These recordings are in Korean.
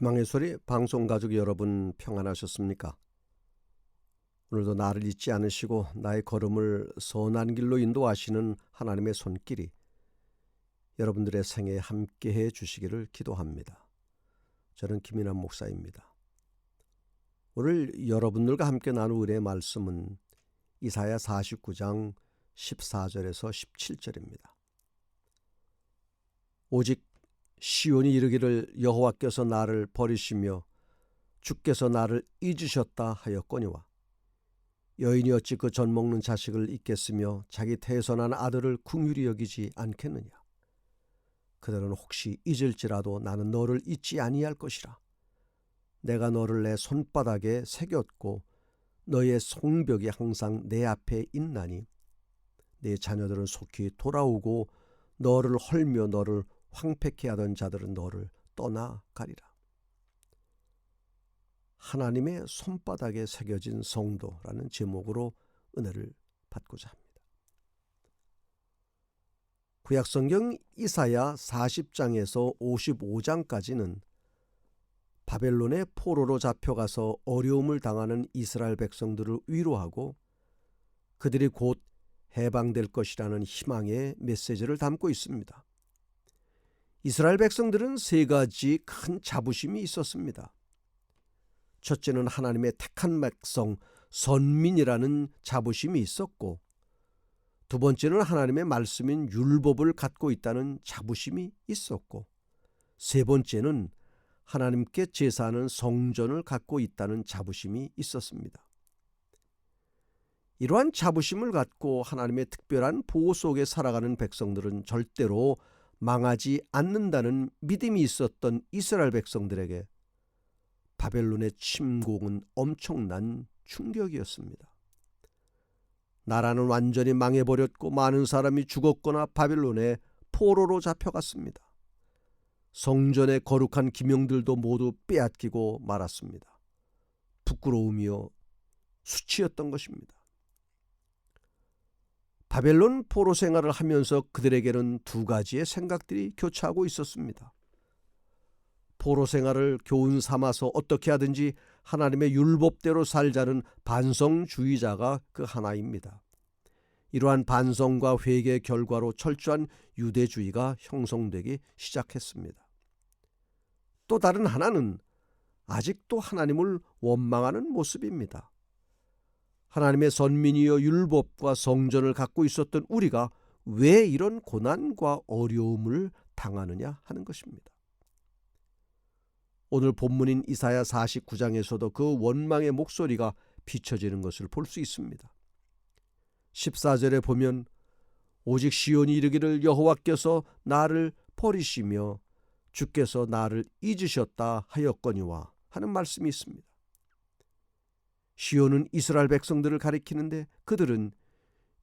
희망의 소리 방송 가족 여러분 평안하셨습니까? 오늘도 나를 잊지 않으시고 나의 걸음을 선한 길로 인도하시는 하나님의 손길이 여러분들의 생애에 함께해 주시기를 기도합니다. 저는 김인환 목사입니다. 오늘 여러분들과 함께 나눌 은혜의 말씀은 이사야 49장 14절에서 17절입니다. 오직 시온이 이르기를 여호와께서 나를 버리시며 주께서 나를 잊으셨다 하였거니와 여인이 어찌 그 젖 먹는 자식을 잊겠으며 자기 태선한 아들을 긍휼히 여기지 않겠느냐. 그들은 혹시 잊을지라도 나는 너를 잊지 아니할 것이라. 내가 너를 내 손바닥에 새겼고 너의 성벽이 항상 내 앞에 있나니 네 자녀들은 속히 돌아오고 너를 헐며 너를 황폐케 하던 자들은 너를 떠나가리라. 하나님의 손바닥에 새겨진 성도라는 제목으로 은혜를 받고자 합니다. 구약성경 이사야 40장에서 55장까지는 바벨론의 포로로 잡혀가서 어려움을 당하는 이스라엘 백성들을 위로하고 그들이 곧 해방될 것이라는 희망의 메시지를 담고 있습니다. 이스라엘 백성들은 세 가지 큰 자부심이 있었습니다. 첫째는 하나님의 택한 백성, 선민이라는 자부심이 있었고, 두 번째는 하나님의 말씀인 율법을 갖고 있다는 자부심이 있었고, 세 번째는 하나님께 제사하는 성전을 갖고 있다는 자부심이 있었습니다. 이러한 자부심을 갖고 하나님의 특별한 보호 속에 살아가는 백성들은 절대로 망하지 않는다는 믿음이 있었던 이스라엘 백성들에게 바벨론의 침공은 엄청난 충격이었습니다. 나라는 완전히 망해버렸고 많은 사람이 죽었거나 바벨론의 포로로 잡혀갔습니다. 성전의 거룩한 기명들도 모두 빼앗기고 말았습니다. 부끄러움이요 수치였던 것입니다. 바벨론 포로 생활을 하면서 그들에게는 두 가지의 생각들이 교차하고 있었습니다. 포로 생활을 교훈 삼아서 어떻게 하든지 하나님의 율법대로 살자는 반성주의자가 그 하나입니다. 이러한 반성과 회개의 결과로 철저한 유대주의가 형성되기 시작했습니다. 또 다른 하나는 아직도 하나님을 원망하는 모습입니다. 하나님의 선민이여 율법과 성전을 갖고 있었던 우리가 왜 이런 고난과 어려움을 당하느냐 하는 것입니다. 오늘 본문인 이사야 49장에서도 그 원망의 목소리가 비춰지는 것을 볼 수 있습니다. 14절에 보면 오직 시온이 이르기를 여호와께서 나를 버리시며 주께서 나를 잊으셨다 하였거니와 하는 말씀이 있습니다. 시온은 이스라엘 백성들을 가리키는데 그들은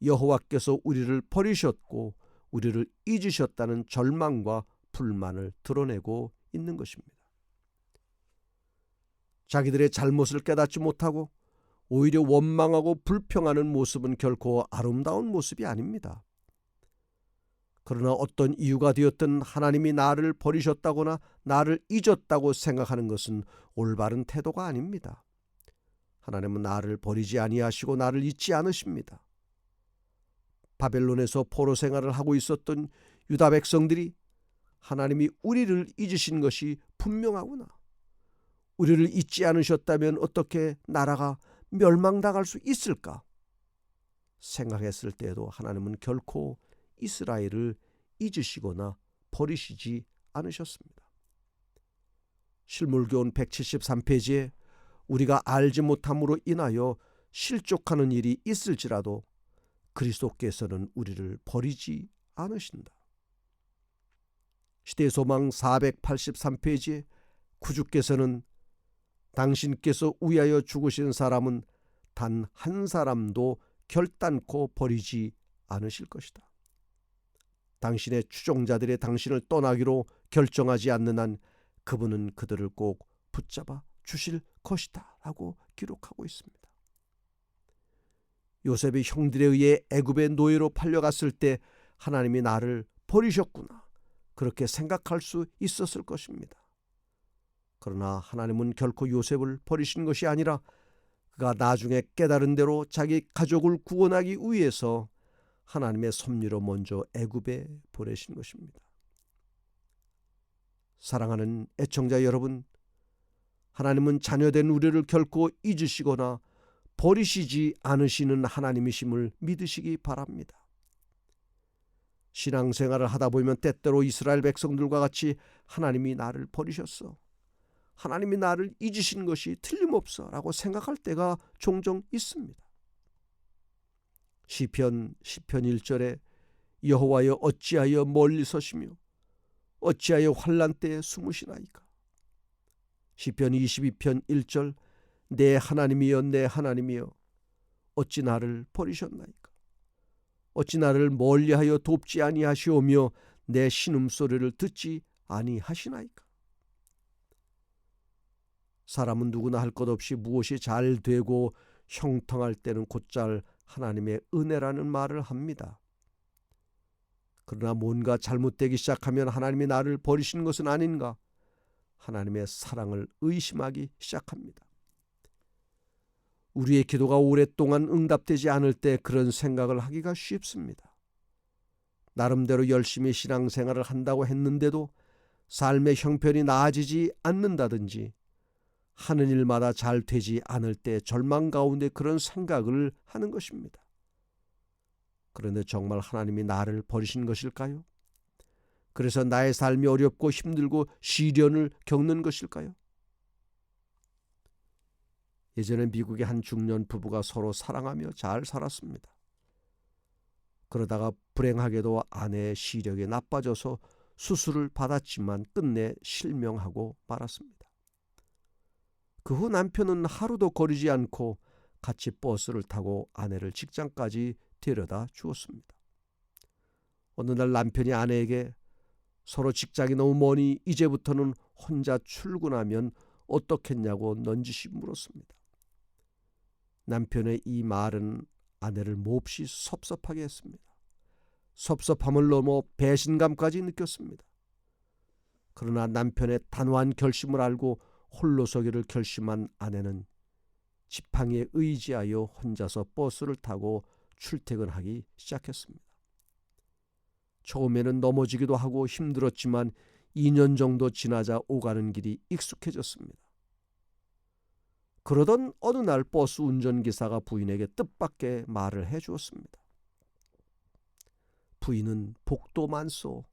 여호와께서 우리를 버리셨고 우리를 잊으셨다는 절망과 불만을 드러내고 있는 것입니다. 자기들의 잘못을 깨닫지 못하고 오히려 원망하고 불평하는 모습은 결코 아름다운 모습이 아닙니다. 그러나 어떤 이유가 되었든 하나님이 나를 버리셨다거나 나를 잊었다고 생각하는 것은 올바른 태도가 아닙니다. 하나님은 나를 버리지 아니하시고 나를 잊지 않으십니다. 바벨론에서 포로 생활을 하고 있었던 유다 백성들이 하나님이 우리를 잊으신 것이 분명하구나. 우리를 잊지 않으셨다면 어떻게 나라가 멸망당할 수 있을까? 생각했을 때에도 하나님은 결코 이스라엘을 잊으시거나 버리시지 않으셨습니다. 실물교훈 173페이지에 우리가 알지 못함으로 인하여 실족하는 일이 있을지라도 그리스도께서는 우리를 버리지 않으신다. 시대소망 483페이지에 구주께서는 당신께서 위하여 죽으신 사람은 단 한 사람도 결단코 버리지 않으실 것이다. 당신의 추종자들의 당신을 떠나기로 결정하지 않는 한 그분은 그들을 꼭 붙잡아 주실 것이다 라고 기록하고 있습니다. 요셉이 형들에 의해 애굽의 노예로 팔려갔을 때 하나님이 나를 버리셨구나 그렇게 생각할 수 있었을 것입니다. 그러나 하나님은 결코 요셉을 버리신 것이 아니라 그가 나중에 깨달은 대로 자기 가족을 구원하기 위해서 하나님의 섭리로 먼저 애굽에 보내신 것입니다. 사랑하는 애청자 여러분, 하나님은 자녀된 우리를 결코 잊으시거나 버리시지 않으시는 하나님이심을 믿으시기 바랍니다. 신앙생활을 하다 보면 때때로 이스라엘 백성들과 같이 하나님이 나를 버리셨어, 하나님이 나를 잊으신 것이 틀림없어 라고 생각할 때가 종종 있습니다. 시편 1절에 여호와여 어찌하여 멀리 서시며 어찌하여 환난 때에 숨으시나이까. 시편 22편 1절 내 하나님이여 내 하나님이여 어찌 나를 버리셨나이까. 어찌 나를 멀리하여 돕지 아니하시오며 내 신음소리를 듣지 아니하시나이까. 사람은 누구나 할 것 없이 무엇이 잘 되고 형통할 때는 곧잘 하나님의 은혜라는 말을 합니다. 그러나 뭔가 잘못되기 시작하면 하나님이 나를 버리신 것은 아닌가, 하나님의 사랑을 의심하기 시작합니다. 우리의 기도가 오랫동안 응답되지 않을 때 그런 생각을 하기가 쉽습니다. 나름대로 열심히 신앙생활을 한다고 했는데도 삶의 형편이 나아지지 않는다든지 하는 일마다 잘 되지 않을 때 절망 가운데 그런 생각을 하는 것입니다. 그런데 정말 하나님이 나를 버리신 것일까요? 그래서 나의 삶이 어렵고 힘들고 시련을 겪는 것일까요? 예전에 미국의 한 중년 부부가 서로 사랑하며 잘 살았습니다. 그러다가 불행하게도 아내의 시력이 나빠져서 수술을 받았지만 끝내 실명하고 말았습니다. 그 후 남편은 하루도 거리지 않고 같이 버스를 타고 아내를 직장까지 데려다 주었습니다. 어느 날 남편이 아내에게 서로 직장이 너무 머니 이제부터는 혼자 출근하면 어떻겠냐고 넌지시 물었습니다. 남편의 이 말은 아내를 몹시 섭섭하게 했습니다. 섭섭함을 넘어 배신감까지 느꼈습니다. 그러나 남편의 단호한 결심을 알고 홀로 서기를 결심한 아내는 지팡이에 의지하여 혼자서 버스를 타고 출퇴근하기 시작했습니다. 처음에는 넘어지기도 하고 힘들었지만 2년 정도 지나자 오가는 길이 익숙해졌습니다. 그러던 어느 날 버스 운전기사가 부인에게 뜻밖의 말을 해주었습니다. 부인은 복도 많소.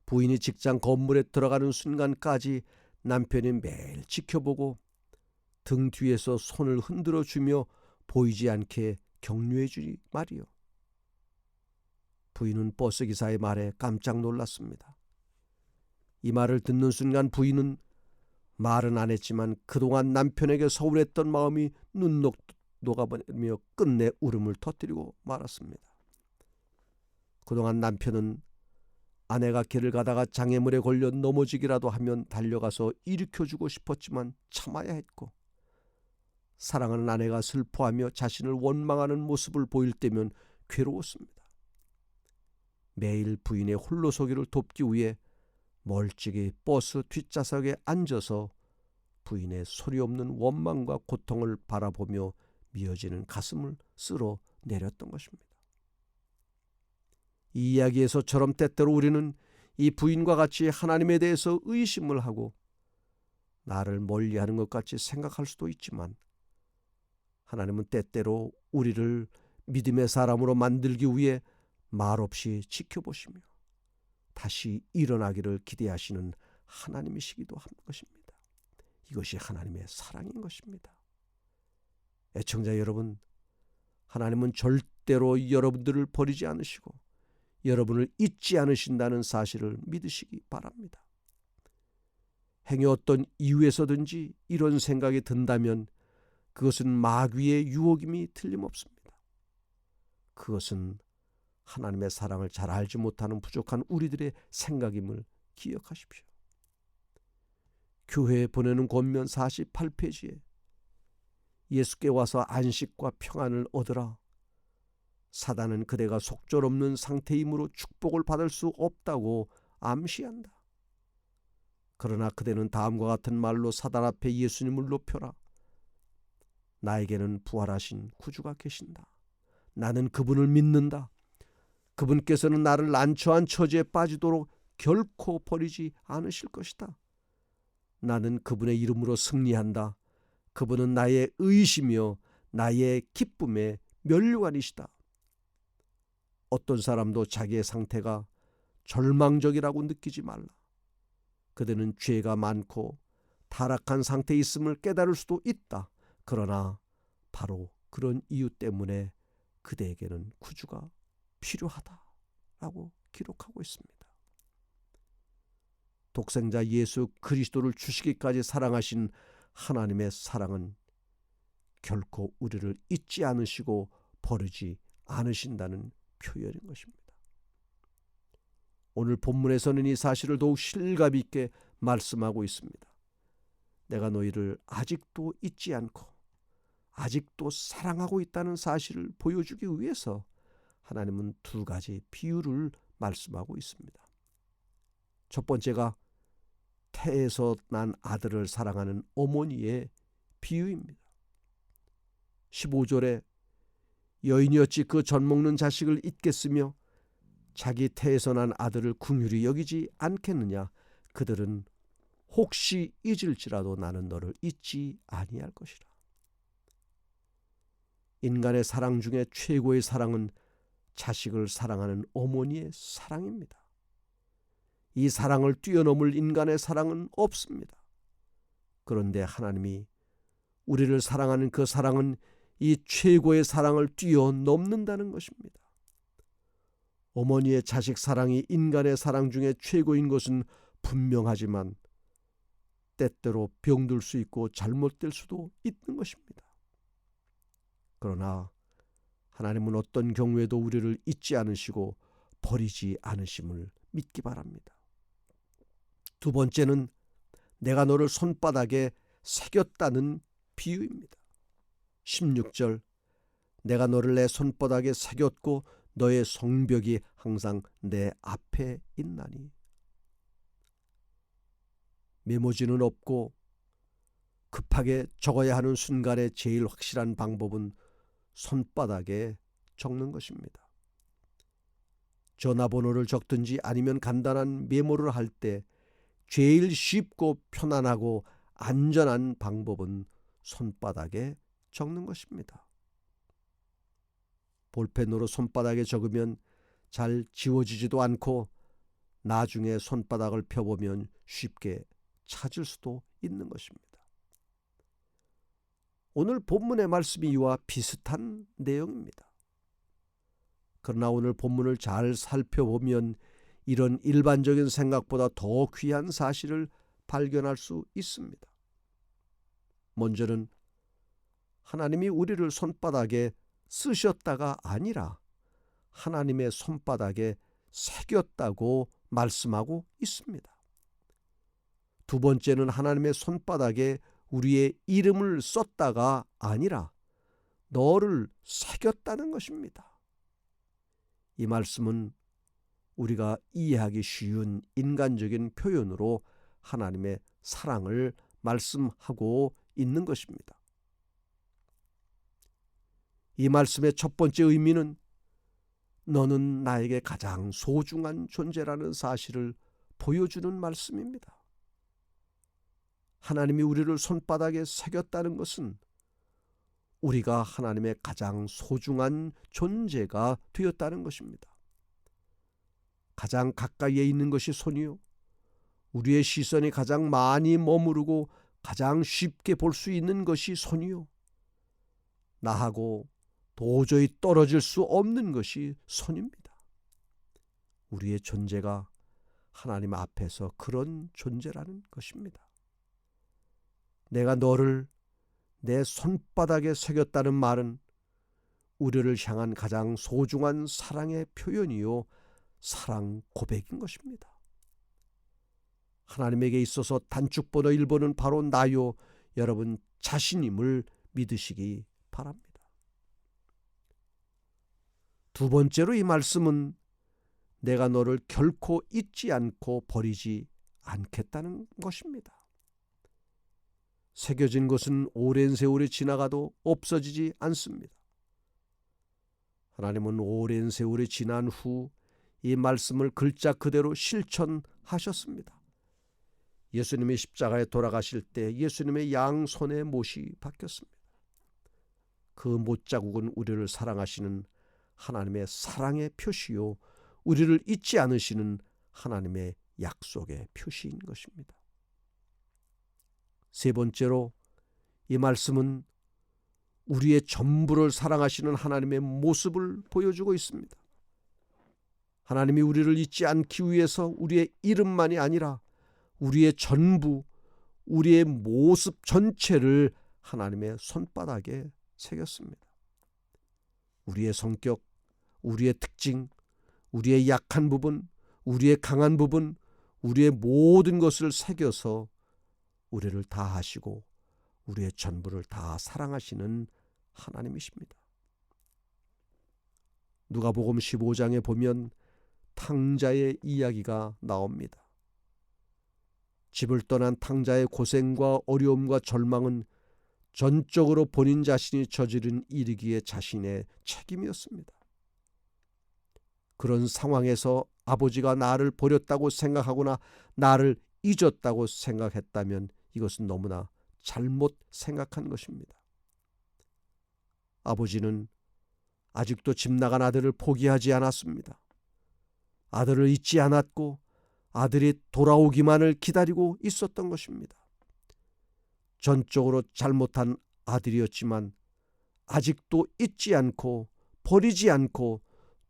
부인이 직장 건물에 들어가는 순간까지 남편이 매일 지켜보고 등 뒤에서 손을 흔들어 주며 보이지 않게 격려해 주니 말이요. 부인은 버스기사의 말에 깜짝 놀랐습니다. 이 말을 듣는 순간 부인은 말은 안 했지만 그동안 남편에게 서운했던 마음이 눈 녹아버리며 끝내 울음을 터뜨리고 말았습니다. 그동안 남편은 아내가 길을 가다가 장애물에 걸려 넘어지기라도 하면 달려가서 일으켜주고 싶었지만 참아야 했고, 사랑하는 아내가 슬퍼하며 자신을 원망하는 모습을 보일 때면 괴로웠습니다. 매일 부인의 홀로서기를 돕기 위해 멀찍이 버스 뒷좌석에 앉아서 부인의 소리 없는 원망과 고통을 바라보며 미어지는 가슴을 쓸어 내렸던 것입니다. 이 이야기에서처럼 때때로 우리는 이 부인과 같이 하나님에 대해서 의심을 하고 나를 멀리하는 것 같이 생각할 수도 있지만, 하나님은 때때로 우리를 믿음의 사람으로 만들기 위해 말없이 지켜보시며 다시 일어나기를 기대하시는 하나님이시기도 한 것입니다. 이것이 하나님의 사랑인 것입니다. 애청자 여러분, 하나님은 절대로 여러분들을 버리지 않으시고 여러분을 잊지 않으신다는 사실을 믿으시기 바랍니다. 행여 어떤 이유에서든지 이런 생각이 든다면 그것은 마귀의 유혹임이 틀림없습니다. 그것은 하나님의 사랑을 잘 알지 못하는 부족한 우리들의 생각임을 기억하십시오. 교회에 보내는 권면 48페이지에 예수께 와서 안식과 평안을 얻으라. 사단은 그대가 속절없는 상태이므로 축복을 받을 수 없다고 암시한다. 그러나 그대는 다음과 같은 말로 사단 앞에 예수님을 높여라. 나에게는 부활하신 구주가 계신다. 나는 그분을 믿는다. 그분께서는 나를 난처한 처지에 빠지도록 결코 버리지 않으실 것이다. 나는 그분의 이름으로 승리한다. 그분은 나의 의시며 나의 기쁨의 면류관이시다. 어떤 사람도 자기의 상태가 절망적이라고 느끼지 말라. 그대는 죄가 많고 타락한 상태에 있음을 깨달을 수도 있다. 그러나 바로 그런 이유 때문에 그대에게는 구주가 필요하다라고 기록하고 있습니다. 독생자 예수 그리스도를 주시기까지 사랑하신 하나님의 사랑은 결코 우리를 잊지 않으시고 버리지 않으신다는 표현인 것입니다. 오늘 본문에서는 이 사실을 더욱 실감 있게 말씀하고 있습니다. 내가 너희를 아직도 잊지 않고 아직도 사랑하고 있다는 사실을 보여주기 위해서 하나님은 두 가지 비유를 말씀하고 있습니다. 첫 번째가 태에서 난 아들을 사랑하는 어머니의 비유입니다. 15절에 여인이 어찌 그 젖 먹는 자식을 잊겠으며 자기 태에서 난 아들을 긍휼히 여기지 않겠느냐. 그들은 혹시 잊을지라도 나는 너를 잊지 아니할 것이라. 인간의 사랑 중에 최고의 사랑은 자식을 사랑하는 어머니의 사랑입니다. 이 사랑을 뛰어넘을 인간의 사랑은 없습니다. 그런데 하나님이 우리를 사랑하는 그 사랑은 이 최고의 사랑을 뛰어넘는다는 것입니다. 어머니의 자식 사랑이 인간의 사랑 중에 최고인 것은 분명하지만 때때로 병들 수 있고 잘못될 수도 있는 것입니다. 그러나 하나님은 어떤 경우에도 우리를 잊지 않으시고 버리지 않으심을 믿기 바랍니다. 두 번째는 내가 너를 손바닥에 새겼다는 비유입니다. 16절 내가 너를 내 손바닥에 새겼고 너의 성벽이 항상 내 앞에 있나니. 메모지는 없고 급하게 적어야 하는 순간에 제일 확실한 방법은 손바닥에 적는 것입니다. 전화번호를 적든지 아니면 간단한 메모를 할 때 제일 쉽고 편안하고 안전한 방법은 손바닥에 적는 것입니다. 볼펜으로 손바닥에 적으면 잘 지워지지도 않고 나중에 손바닥을 펴보면 쉽게 찾을 수도 있는 것입니다. 오늘 본문의 말씀이 이와 비슷한 내용입니다. 그러나 오늘 본문을 잘 살펴보면 이런 일반적인 생각보다 더 귀한 사실을 발견할 수 있습니다. 먼저는 하나님이 우리를 손바닥에 쓰셨다가 아니라 하나님의 손바닥에 새겼다고 말씀하고 있습니다. 두 번째는 하나님의 손바닥에 우리의 이름을 썼다가 아니라 너를 새겼다는 것입니다. 이 말씀은 우리가 이해하기 쉬운 인간적인 표현으로 하나님의 사랑을 말씀하고 있는 것입니다. 이 말씀의 첫 번째 의미는 너는 나에게 가장 소중한 존재라는 사실을 보여주는 말씀입니다. 하나님이 우리를 손바닥에 새겼다는 것은 우리가 하나님의 가장 소중한 존재가 되었다는 것입니다. 가장 가까이에 있는 것이 손이요. 우리의 시선이 가장 많이 머무르고 가장 쉽게 볼 수 있는 것이 손이요. 나하고 도저히 떨어질 수 없는 것이 손입니다. 우리의 존재가 하나님 앞에서 그런 존재라는 것입니다. 내가 너를 내 손바닥에 새겼다는 말은 우리를 향한 가장 소중한 사랑의 표현이요, 사랑 고백인 것입니다. 하나님에게 있어서 단축번호 1번은 바로 나요, 여러분 자신임을 믿으시기 바랍니다. 두 번째로 이 말씀은 내가 너를 결코 잊지 않고 버리지 않겠다는 것입니다. 새겨진 것은 오랜 세월이 지나가도 없어지지 않습니다. 하나님은 오랜 세월이 지난 후 이 말씀을 글자 그대로 실천하셨습니다. 예수님이 십자가에 돌아가실 때 예수님의 양손에 못이 박혔습니다. 그 못자국은 우리를 사랑하시는 하나님의 사랑의 표시요, 우리를 잊지 않으시는 하나님의 약속의 표시인 것입니다. 세 번째로 이 말씀은 우리의 전부를 사랑하시는 하나님의 모습을 보여주고 있습니다. 하나님이 우리를 잊지 않기 위해서 우리의 이름만이 아니라 우리의 전부, 우리의 모습 전체를 하나님의 손바닥에 새겼습니다. 우리의 성격, 우리의 특징, 우리의 약한 부분, 우리의 강한 부분, 우리의 모든 것을 새겨서 우리를 다 하시고 우리의 전부를 다 사랑하시는 하나님이십니다. 누가복음 15장에 보면 탕자의 이야기가 나옵니다. 집을 떠난 탕자의 고생과 어려움과 절망은 전적으로 본인 자신이 저지른 일이기에 자신의 책임이었습니다. 그런 상황에서 아버지가 나를 버렸다고 생각하거나 나를 잊었다고 생각했다면 이것은 너무나 잘못 생각한 것입니다. 아버지는 아직도 집 나간 아들을 포기하지 않았습니다. 아들을 잊지 않았고 아들이 돌아오기만을 기다리고 있었던 것입니다. 전적으로 잘못한 아들이었지만 아직도 잊지 않고 버리지 않고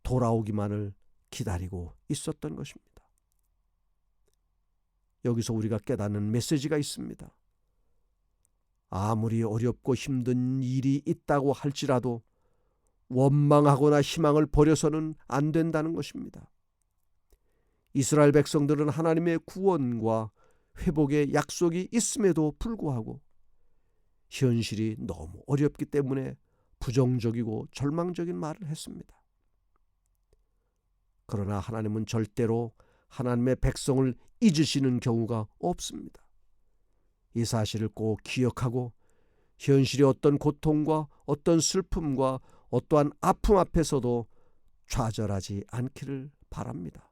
돌아오기만을 기다리고 있었던 것입니다. 여기서 우리가 깨닫는 메시지가 있습니다. 아무리 어렵고 힘든 일이 있다고 할지라도 원망하거나 희망을 버려서는 안 된다는 것입니다. 이스라엘 백성들은 하나님의 구원과 회복의 약속이 있음에도 불구하고 현실이 너무 어렵기 때문에 부정적이고 절망적인 말을 했습니다. 그러나 하나님은 절대로 하나님의 백성을 잊으시는 경우가 없습니다. 이 사실을 꼭 기억하고 현실의 어떤 고통과 어떤 슬픔과 어떠한 아픔 앞에서도 좌절하지 않기를 바랍니다.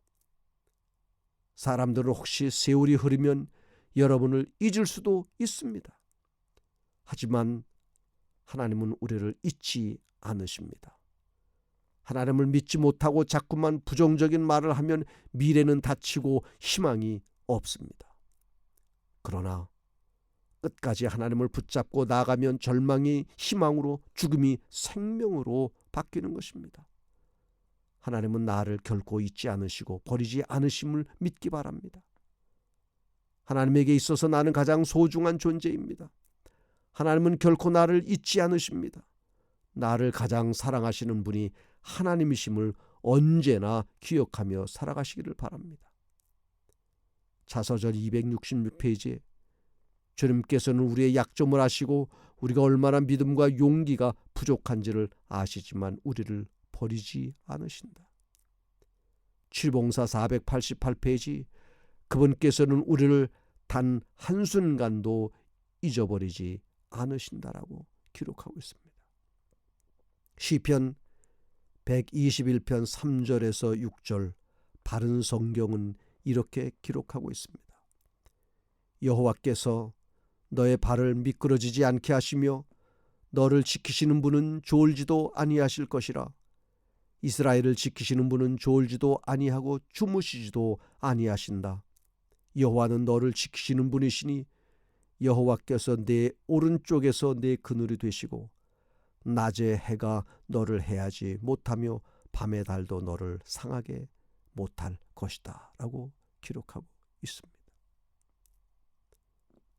사람들은 혹시 세월이 흐르면 여러분을 잊을 수도 있습니다. 하지만 하나님은 우리를 잊지 않으십니다. 하나님을 믿지 못하고 자꾸만 부정적인 말을 하면 미래는 닫히고 희망이 없습니다. 그러나 끝까지 하나님을 붙잡고 나가면 절망이 희망으로, 죽음이 생명으로 바뀌는 것입니다. 하나님은 나를 결코 잊지 않으시고 버리지 않으심을 믿기 바랍니다. 하나님에게 있어서 나는 가장 소중한 존재입니다. 하나님은 결코 나를 잊지 않으십니다. 나를 가장 사랑하시는 분이 하나님이심을 언제나 기억하며 살아가시기를 바랍니다. 자서전 266페이지에 주님께서는 우리의 약점을 아시고 우리가 얼마나 믿음과 용기가 부족한지를 아시지만 우리를 버리지 않으신다. 취봉사 488페이지 그분께서는 우리를 단 한순간도 잊어버리지 않으신다라고 기록하고 있습니다. 시편 121편 3절에서 6절 바른 성경은 이렇게 기록하고 있습니다. 여호와께서 너의 발을 미끄러지지 않게 하시며 너를 지키시는 분은 졸지도 아니하실 것이라. 이스라엘을 지키시는 분은 졸지도 아니하고 주무시지도 아니하신다. 여호와는 너를 지키시는 분이시니 여호와께서 내 오른쪽에서 내 그늘이 되시고 낮에 해가 너를 해하지 못하며 밤의 달도 너를 상하게 못할 것이다 라고 기록하고 있습니다.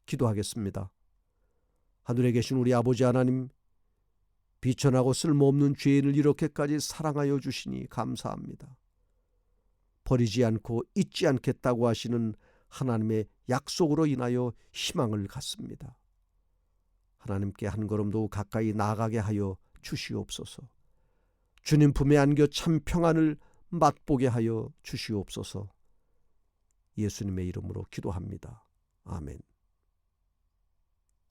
기도하겠습니다. 하늘에 계신 우리 아버지 하나님, 비천하고 쓸모없는 죄인을 이렇게까지 사랑하여 주시니 감사합니다. 버리지 않고 잊지 않겠다고 하시는 하나님의 약속으로 인하여 희망을 갖습니다. 하나님께 한 걸음도 가까이 나아가게 하여 주시옵소서. 주님 품에 안겨 참 평안을 맛보게 하여 주시옵소서. 예수님의 이름으로 기도합니다. 아멘.